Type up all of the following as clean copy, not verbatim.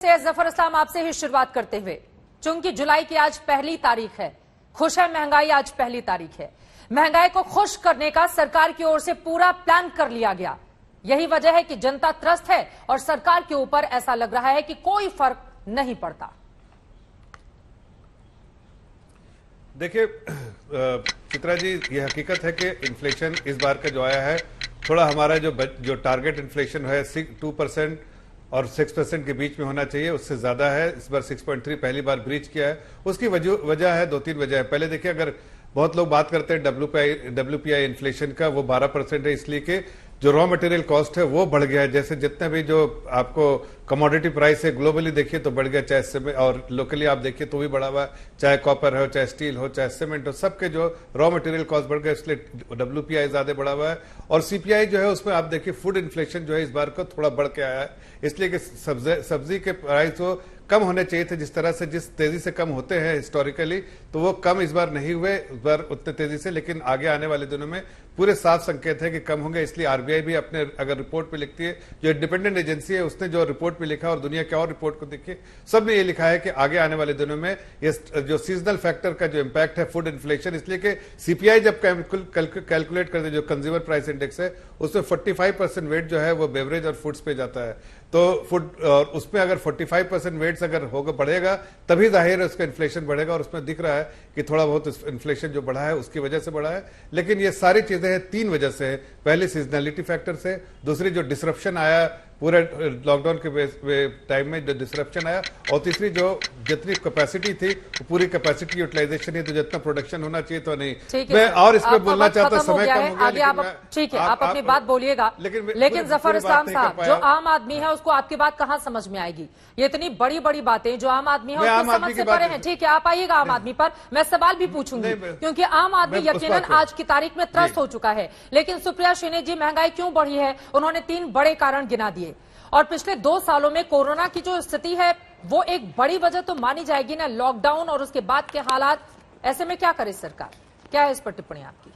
से जफर इस्लाम आपसे ही शुरुआत करते हुए, चूंकि जुलाई की आज पहली तारीख है, खुश है महंगाई आज पहली तारीख है। महंगाई को खुश करने का सरकार की ओर से पूरा प्लान कर लिया गया। यही वजह है कि जनता त्रस्त है और सरकार के ऊपर ऐसा लग रहा है कि कोई फर्क नहीं पड़ता। देखिए चित्रा जी, ये हकीकत है कि इन्फ्लेशन इस बार का जो आया है, थोड़ा हमारा जो टारगेट इन्फ्लेशन है 2% और 6% के बीच में होना चाहिए, उससे ज्यादा है। इस बार 6.3 पहली बार ब्रीच किया है। उसकी वजह है, 2-3 वजह है। पहले देखिए, अगर बहुत लोग बात करते हैं WPI इन्फ्लेशन का, वो 12% है, इसलिए कि जो रॉ मटेरियल कॉस्ट है वो बढ़ गया है। जैसे जितने भी जो आपको कमोडिटी प्राइस है ग्लोबली देखिए तो बढ़ गया, चाहे और लोकली आप देखिए तो भी बढ़ा हुआ है, चाहे कॉपर हो, चाहे स्टील हो, चाहे सीमेंट हो, सबके जो रॉ मटेरियल कॉस्ट बढ़ गया, इसलिए WPI ज्यादा बढ़ा हुआ है। और CPI जो है उसमें आप देखिए फूड इन्फ्लेशन जो है इस बार को थोड़ा बढ़ के आया है, इसलिए कि सब्जी के प्राइस वो कम होने चाहिए थे। जिस तरह से जिस तेजी से कम होते हैं हिस्टोरिकली, तो वो कम इस बार नहीं हुए इस बार उतने तेजी से, लेकिन आगे आने वाले दिनों में पूरे साफ संकेत है कि कम होंगे। इसलिए RBI भी अपने अगर रिपोर्ट पे लिखती है, जो इंडिपेंडेंट एजेंसी है उसने जो रिपोर्ट पे लिखा और दुनिया के और रिपोर्ट को देखिए, सबने ये लिखा है कि आगे आने वाले दिनों में ये जो सीजनल फैक्टर का जो इम्पैक्ट है फूड इन्फ्लेशन, इसलिए कि CPI जब कैलकुलेट करते हैं, जो कंज्यूमर प्राइस इंडेक्स है, उसमें 45% वेट जो है वो बेवरेज और फूड्स पे जाता है। तो फूड और उसमें अगर 45% वेट्स अगर होगा बढ़ेगा तभी जाहिर है उसका इन्फ्लेशन बढ़ेगा, और उसमें दिख रहा है कि थोड़ा बहुत इन्फ्लेशन जो बढ़ा है उसकी वजह से बढ़ा है। लेकिन ये सारी चीजें हैं 3 वजह से। पहले सीजनलिटी फैक्टर से, दूसरी जो डिसरप्शन आया पूरे लॉकडाउन के टाइम में जो डिसरप्शन आया, और तीसरी जो जितनी कैपेसिटी थी वो पूरी कैपेसिटी यूटिलाइजेशन ही, तो जितना प्रोडक्शन होना चाहिए तो नहीं। मैं और इस पे बोलना चाहता, समय कम हो गया। ठीक है, आप अपनी बात बोलिएगा, लेकिन जफर इस्लाम साहब, जो आम आदमी है उसको आपकी बात कहां समझ में आएगी? ये इतनी बड़ी बड़ी बातें जो आम आदमी है उसको समझ से परे हैं। ठीक है, आप आइएगा आम आदमी पर, मैं सवाल भी पूछूंगी, क्योंकि आम आदमी यकीनन आज की तारीख में त्रस्त हो चुका है। लेकिन सुप्रिया श्रीनेत जी, महंगाई क्यों बढ़ी है? उन्होंने 3 बड़े कारण गिना दिए, और पिछले 2 सालों में कोरोना की जो स्थिति है वो एक बड़ी वजह तो मानी जाएगी ना, लॉकडाउन और उसके बाद के हालात। ऐसे में क्या करे सरकार? क्या है इस पर टिप्पणी आपकी?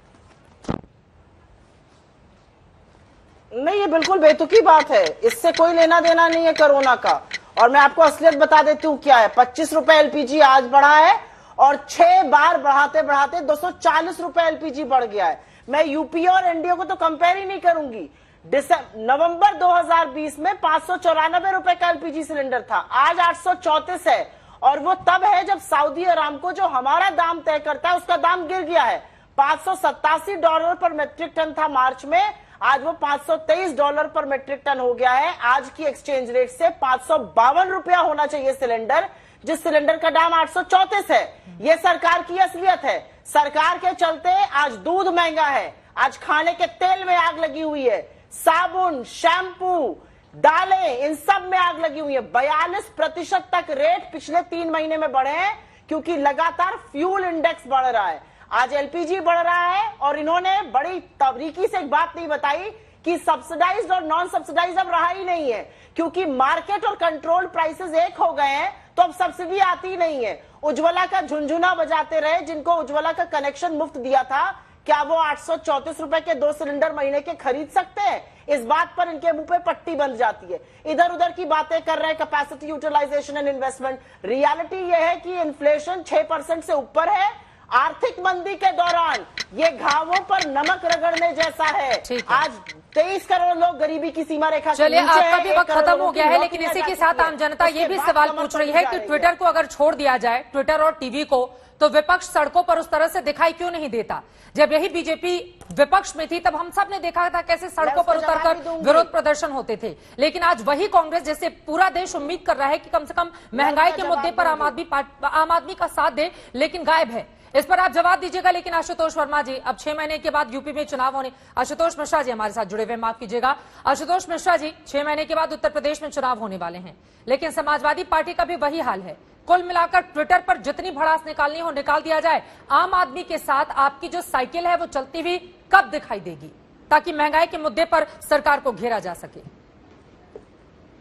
नहीं, ये बिल्कुल बेतुकी बात है, इससे कोई लेना देना नहीं है कोरोना का। और मैं आपको असलियत बता देती हूँ क्या है। 25 रुपए LPG आज बढ़ा है, और 6 बार बढ़ाते बढ़ाते 240 रुपए LPG बढ़ गया है। मैं यूपी और एनडीए को तो कंपेयर ही नहीं करूंगी। नवंबर 2020 में 594 रुपए का LPG सिलेंडर था, आज 834 है। और वो तब है जब सऊदी अरामको जो हमारा दाम तय करता है उसका दाम गिर गया है। $587 पर मेट्रिक टन था मार्च में, आज वो $523 पर मेट्रिक टन हो गया है। आज की एक्सचेंज रेट से 552 रुपया होना चाहिए सिलेंडर, जिस सिलेंडर का दाम 834 है। ये सरकार की असलियत है। सरकार के चलते आज दूध महंगा है, आज खाने के तेल में आग लगी हुई है, साबुन, शैम्पू, दालें, इन सब में आग लगी हुई है। 42% तक रेट पिछले 3 महीने में बढ़े हैं, क्योंकि लगातार फ्यूल इंडेक्स बढ़ रहा है। आज LPG बढ़ रहा है, और इन्होंने बड़ी तबरीकी से एक बात नहीं बताई कि सब्सिडाइज्ड और नॉन सब्सिडाइज्ड अब रहा ही नहीं है, क्योंकि मार्केट और कंट्रोल प्राइसेस एक हो गए हैं, तो अब सब्सिडी आती नहीं है। उज्ज्वला का झुनझुना बजाते रहे, जिनको उज्ज्वला का कनेक्शन मुफ्त दिया था, क्या वो 834 रुपए के 2 सिलेंडर महीने के खरीद सकते हैं? इस बात पर इनके मुंह पे पट्टी बंध जाती है। इधर उधर की बातें कर रहे हैं, capacity utilisation and investment. Reality यह है कि इन्फ्लेशन 6% से ऊपर है। आर्थिक मंदी के दौरान ये घावों पर नमक रगड़ने जैसा है। आज 23 करोड़ लोग गरीबी की सीमा रेखा के नीचे हैं। आपका भी वक्त खत्म हो गया है, लेकिन इसी के साथ आम जनता ये भी सवाल पूछ रही है कि ट्विटर को अगर छोड़ दिया जाए, ट्विटर और टीवी को, तो विपक्ष सड़कों पर उस तरह से दिखाई क्यों नहीं देता? जब यही बीजेपी विपक्ष में थी तब हम सब ने देखा था कैसे सड़कों पर उतरकर विरोध प्रदर्शन होते थे। लेकिन आज वही कांग्रेस, जैसे पूरा देश उम्मीद कर रहा है कि कम से कम महंगाई के मुद्दे पर आम आदमी का साथ दे, लेकिन गायब है। इस पर आप जवाब दीजिएगा। लेकिन आशुतोष वर्मा जी, अब 6 महीने के बाद यूपी में चुनाव होने, आशुतोष मिश्रा जी हमारे साथ जुड़े हुए, माफ कीजिएगा। आशुतोष मिश्रा जी, 6 महीने के बाद उत्तर प्रदेश में चुनाव होने वाले हैं, लेकिन समाजवादी पार्टी का भी वही हाल है। कुल मिलाकर ट्विटर पर जितनी भड़ास निकालनी हो निकाल दिया जाए। आम आदमी के साथ आपकी जो साइकिल है वो चलती हुई कब दिखाई देगी, ताकि महंगाई के मुद्दे पर सरकार को घेरा जा सके?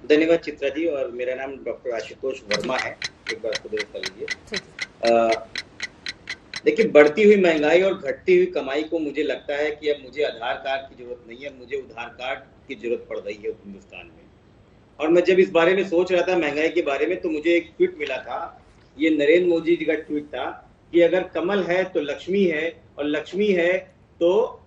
धन्यवाद चित्रा जी, और मेरा नाम डॉक्टर आशुतोष वर्मा है। एक बार खुद कर लीजिए। देखिए, बढ़ती हुई महंगाई और घटती हुई कमाई को मुझे लगता है कि अब मुझे आधार कार्ड की जरूरत नहीं है, मुझे उधार कार्ड की जरूरत पड़ रही है हिंदुस्तान में। और मैं जब इस बारे में सोच रहा था महंगाई के बारे में, तो मुझे एक ट्वीट मिला था, ये नरेंद्र मोदी जी का ट्वीट था कि अगर कमल है तो लक्ष्मी है, और लक्ष्मी है तो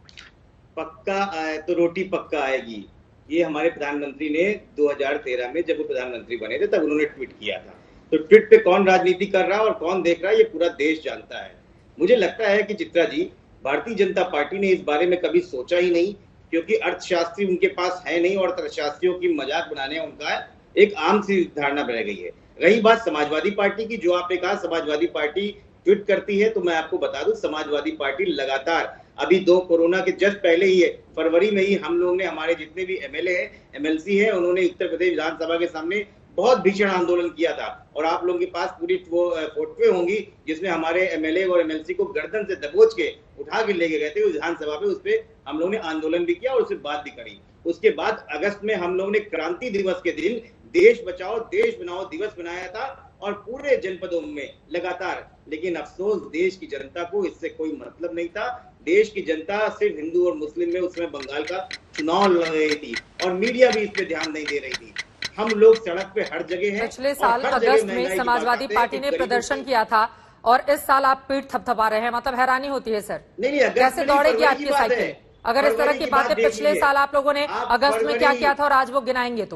तो रोटी पक्का आएगी। ये हमारे प्रधानमंत्री ने 2013 में जब वो प्रधानमंत्री बने थे तब उन्होंने ट्वीट किया था। तो ट्वीट पे कौन राजनीति कर रहा है और कौन देख रहा है, ये पूरा देश जानता है। मुझे लगता है कि चित्रा जी, भारतीय जनता पार्टी ने इस बारे में कभी सोचा ही नहीं, क्योंकि अर्थशास्त्री उनके पास है नहीं और अर्थशास्त्रियों की मजाक बनाने उनका एक आम सी धारणा बन गई है। रही बात समाजवादी पार्टी की, जो आपने कहा समाजवादी पार्टी ट्वीट करती है, तो मैं आपको बता दूं समाजवादी पार्टी लगातार अभी 2 कोरोना के जस्ट पहले ही है, फरवरी में ही हम लोग ने, हमारे जितने भी एमएलए हैं, एमएलसी हैं, उन्होंने उत्तर प्रदेश विधानसभा के सामने बहुत भीषण आंदोलन किया था। और आप लोगों के पास पूरी वो फोटोएं होंगी जिसमें हमारे एमएलए और एमएलसी को गर्दन से दबोच के उठा के लेके गए थे विधानसभा पे। उस पर हम लोग ने आंदोलन भी किया और उससे बात भी करी। उसके बाद अगस्त में हम लोग ने क्रांति दिवस के दिन देश बचाओ देश बनाओ दिवस बनाया था, और पूरे जनपदों में लगातार। लेकिन अफसोस, देश की जनता को इससे कोई मतलब नहीं था। देश की जनता सिर्फ हिंदू और मुस्लिम में उस समय बंगाल का चुनाव लड़ रही थी, और मीडिया भी इस पे ध्यान नहीं दे रही थी। हम लोग सड़क पे हर जगह हैं। पिछले साल अगस्त में समाजवादी पार्टी ने प्रदर्शन किया था, और इस साल आप पीठ थपथपा रहे हैं, मतलब हैरानी होती है सर। नहीं, कैसे दौड़ेगी आपकी साइकिल? अगर इस तरह की बातें पिछले साल आप लोगों ने अगस्त में क्या किया था और आज वो गिनाएंगे तो